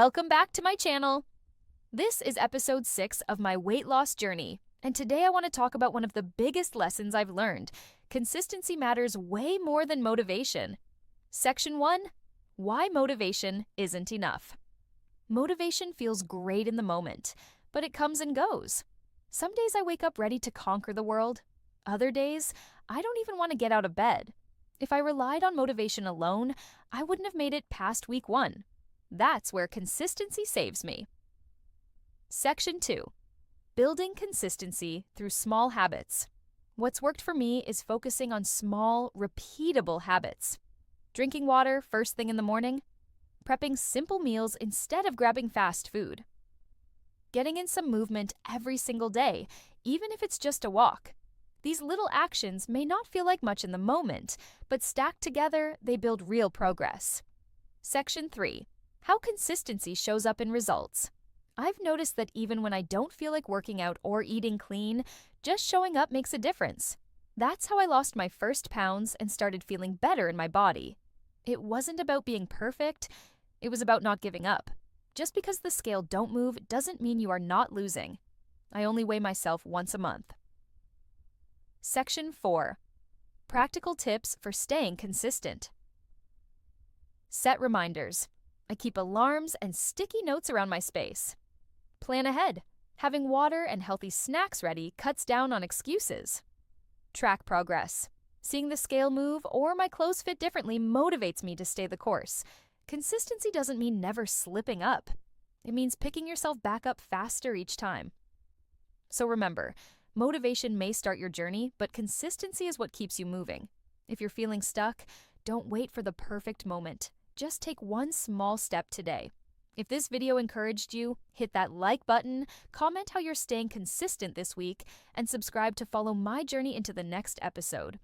Welcome back to my channel. This is episode 6 of my weight loss journey, and today I want to talk about one of the biggest lessons I've learned. Consistency matters way more than motivation. Section 1: Why motivation isn't enough. Motivation feels great in the moment, but it comes and goes. Some days I wake up ready to conquer the world. Other days, I don't even want to get out of bed. If I relied on motivation alone, I wouldn't have made it past week 1. That's where consistency saves me. Section 2: Building consistency through small habits. What's worked for me is focusing on small, repeatable habits. Drinking water first thing in the morning. Prepping simple meals instead of grabbing fast food. Getting in some movement every single day, even if it's just a walk. These little actions may not feel like much in the moment, but stacked together, they build real progress. Section 3: How consistency shows up in results. I've noticed that even when I don't feel like working out or eating clean, just showing up makes a difference. That's how I lost my first pounds and started feeling better in my body. It wasn't about being perfect, it was about not giving up. Just because the scale don't move doesn't mean you are not losing. I only weigh myself once a month. Section 4: Practical tips for staying consistent. Set reminders. I keep alarms and sticky notes around my space. Plan ahead. Having water and healthy snacks ready cuts down on excuses. Track progress. Seeing the scale move or my clothes fit differently motivates me to stay the course. Consistency doesn't mean never slipping up. It means picking yourself back up faster each time. So remember, motivation may start your journey, but consistency is what keeps you moving. If you're feeling stuck, don't wait for the perfect moment. Just take one small step today. If this video encouraged you, hit that like button, comment how you're staying consistent this week, and subscribe to follow my journey into the next episode.